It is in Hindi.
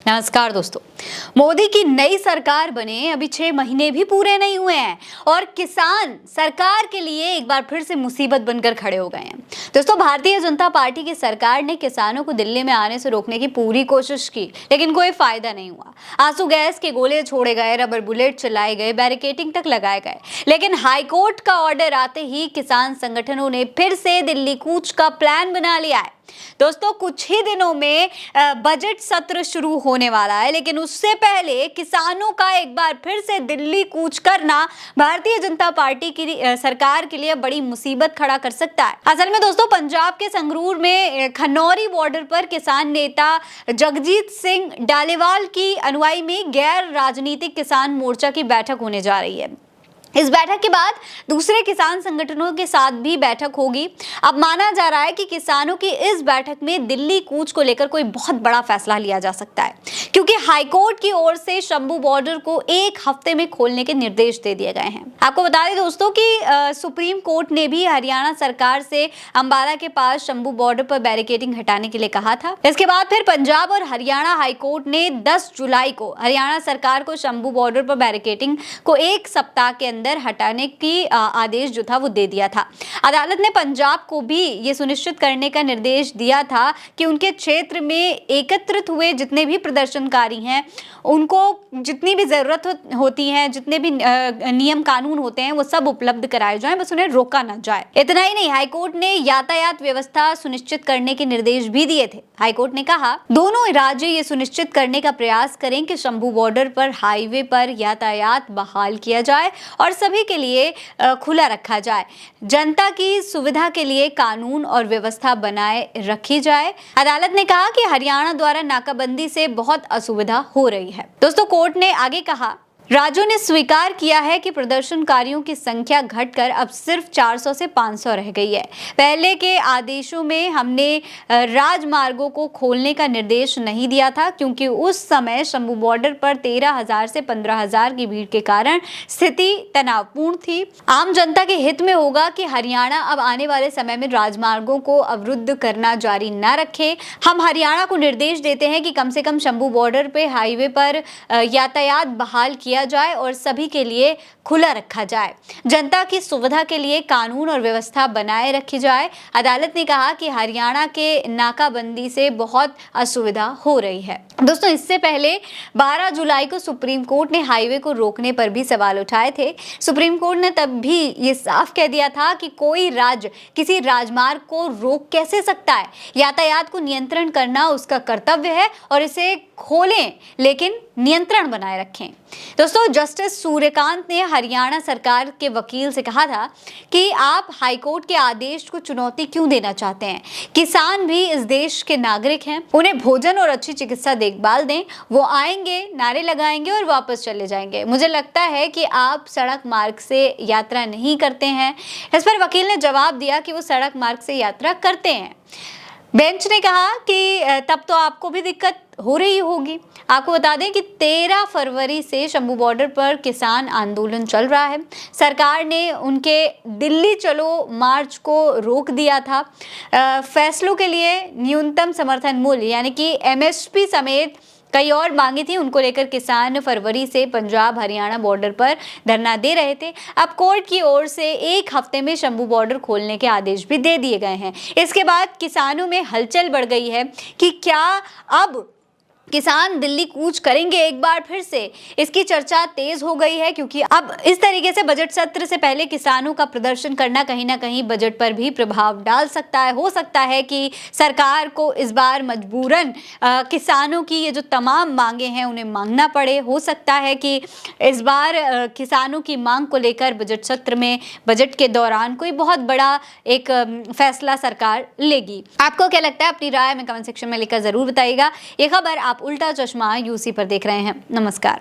नमस्कार दोस्तों। मोदी की नई सरकार बने अभी 6 महीने भी पूरे नहीं हुए हैं और किसान सरकार के लिए एक बार फिर से मुसीबत बनकर खड़े हो गए हैं। दोस्तों, भारतीय जनता पार्टी की सरकार ने किसानों को दिल्ली में आने से रोकने की पूरी कोशिश की, लेकिन कोई फायदा नहीं हुआ। आंसू गैस के गोले छोड़े गए, रबर बुलेट चलाए गए, बैरिकेडिंग तक लगाए गए, लेकिन हाईकोर्ट का ऑर्डर आते ही किसान संगठनों ने फिर से दिल्ली कूच का प्लान बना लिया है। दोस्तों, कुछ ही दिनों में बजट सत्र शुरू होने वाला है, लेकिन उससे पहले किसानों का एक बार फिर से दिल्ली कूच करना भारतीय जनता पार्टी की सरकार के लिए बड़ी मुसीबत खड़ा कर सकता है। असल में दोस्तों, पंजाब के संगरूर में खनौरी बॉर्डर पर किसान नेता जगजीत सिंह डालीवाल की अनुयायी में गैर राजनीतिक किसान मोर्चा की बैठक होने जा रही है। इस बैठक के बाद दूसरे किसान संगठनों के साथ भी बैठक होगी। अब माना जा रहा है कि किसानों की इस बैठक में दिल्ली कूच को लेकर कोई बहुत बड़ा फैसला लिया जा सकता है, क्योंकि हाईकोर्ट की ओर से शंभू बॉर्डर को 1 हफ्ते में खोलने के निर्देश दे दिए गए हैं। आपको बता दें दोस्तों कि सुप्रीम कोर्ट ने भी हरियाणा सरकार से अंबाला के पास शंभू बॉर्डर पर बैरिकेडिंग हटाने के लिए कहा था। इसके बाद फिर पंजाब और हरियाणा हाईकोर्ट ने 10 जुलाई को हरियाणा सरकार को शंभू बॉर्डर पर बैरिकेडिंग को 1 सप्ताह के अंदर हटाने की आदेश जो था वो दे दिया था। अदालत ने पंजाब को भी ये सुनिश्चित करने का निर्देश दिया था कि उनके क्षेत्र में एकत्रित हुए जितने भी प्रदर्शनकारी हैं, उनको जितनी भी जरूरत होती है, जितने भी नियम कानून होते हैं, वो सब उपलब्ध कराए जाएं, बस उन्हें रोका ना जाए। इतना ही नहीं, हाईकोर्ट ने यातायात व्यवस्था सुनिश्चित करने के निर्देश भी दिए थे। हाईकोर्ट ने कहा, दोनों राज्य ये सुनिश्चित करने का प्रयास करें कि शंभू बॉर्डर पर हाईवे पर यातायात बहाल किया जाए और सभी के लिए खुला रखा जाए। जनता की सुविधा के लिए कानून और व्यवस्था बनाए रखी जाए। अदालत ने कहा कि हरियाणा द्वारा नाकाबंदी से बहुत असुविधा हो रही है। दोस्तों, कोर्ट ने आगे कहा, राज्यों ने स्वीकार किया है कि प्रदर्शनकारियों की संख्या घटकर अब सिर्फ 400 से 500 रह गई है। पहले के आदेशों में हमने राजमार्गों को खोलने का निर्देश नहीं दिया था, क्योंकि उस समय शंभू बॉर्डर पर 13,000 से 15,000 की भीड़ के कारण स्थिति तनावपूर्ण थी। आम जनता के हित में होगा कि हरियाणा अब आने वाले समय में राजमार्गों को अवरुद्ध करना जारी न रखे। हम हरियाणा को निर्देश देते हैं कि कम से कम शंभू बॉर्डर पे हाईवे पर यातायात बहाल किया जाए और सभी के लिए खुला रखा जाए। जनता की सुविधा के लिए कानून और व्यवस्था बनाए रखी जाए। अदालत ने कहा कि हरियाणा के नाकाबंदी से बहुत असुविधा हो रही है। दोस्तों, इससे पहले 12 जुलाई को सुप्रीम कोर्ट ने हाईवे को रोकने पर भी सवाल उठाए थे। सुप्रीम कोर्ट ने तब भी ये साफ कह दिया था कि कोई राज्य किसी राजमार्ग को रोक कैसे सकता है। यातायात को नियंत्रण करना उसका कर्तव्य है और इसे खोलें, लेकिन नियंत्रण बनाए रखें। दोस्तों, जस्टिस सूर्यकांत ने हरियाणा सरकार के वकील से कहा था कि आप हाईकोर्ट के आदेश को चुनौती क्यों देना चाहते हैं। किसान भी इस देश के नागरिक हैं, उन्हें भोजन और अच्छी चिकित्सा देखभाल दें। वो आएंगे, नारे लगाएंगे और वापस चले जाएंगे। मुझे लगता है कि आप सड़क मार्ग से यात्रा नहीं करते हैं। इस पर वकील ने जवाब दिया कि वो सड़क मार्ग से यात्रा करते हैं। बेंच ने कहा कि तब तो आपको भी दिक्कत हो रही होगी। आपको बता दें कि 13 फरवरी से शंभू बॉर्डर पर किसान आंदोलन चल रहा है। सरकार ने उनके दिल्ली चलो मार्च को रोक दिया था। फैसलों के लिए न्यूनतम समर्थन मूल्य यानी कि MSP समेत कई और मांगी थी, उनको लेकर किसान फरवरी से पंजाब हरियाणा बॉर्डर पर धरना दे रहे थे। अब कोर्ट की ओर से 1 हफ्ते में शंभू बॉर्डर खोलने के आदेश भी दे दिए गए हैं। इसके बाद किसानों में हलचल बढ़ गई है कि क्या अब किसान दिल्ली कूच करेंगे एक बार फिर से। इसकी चर्चा तेज हो गई है, क्योंकि अब इस तरीके से बजट सत्र से पहले किसानों का प्रदर्शन करना कहीं ना कहीं बजट पर भी प्रभाव डाल सकता है। हो सकता है कि सरकार को इस बार मजबूरन किसानों की ये जो तमाम मांगे हैं उन्हें मांगना पड़े। हो सकता है कि इस बार किसानों की मांग को लेकर बजट सत्र में, बजट के दौरान कोई बहुत बड़ा एक फैसला सरकार लेगी। आपको क्या लगता है? अपनी राय में कमेंट सेक्शन में लिखकर जरूर बताइएगा। ये खबर आप उल्टा चश्मा UC पर देख रहे हैं। नमस्कार।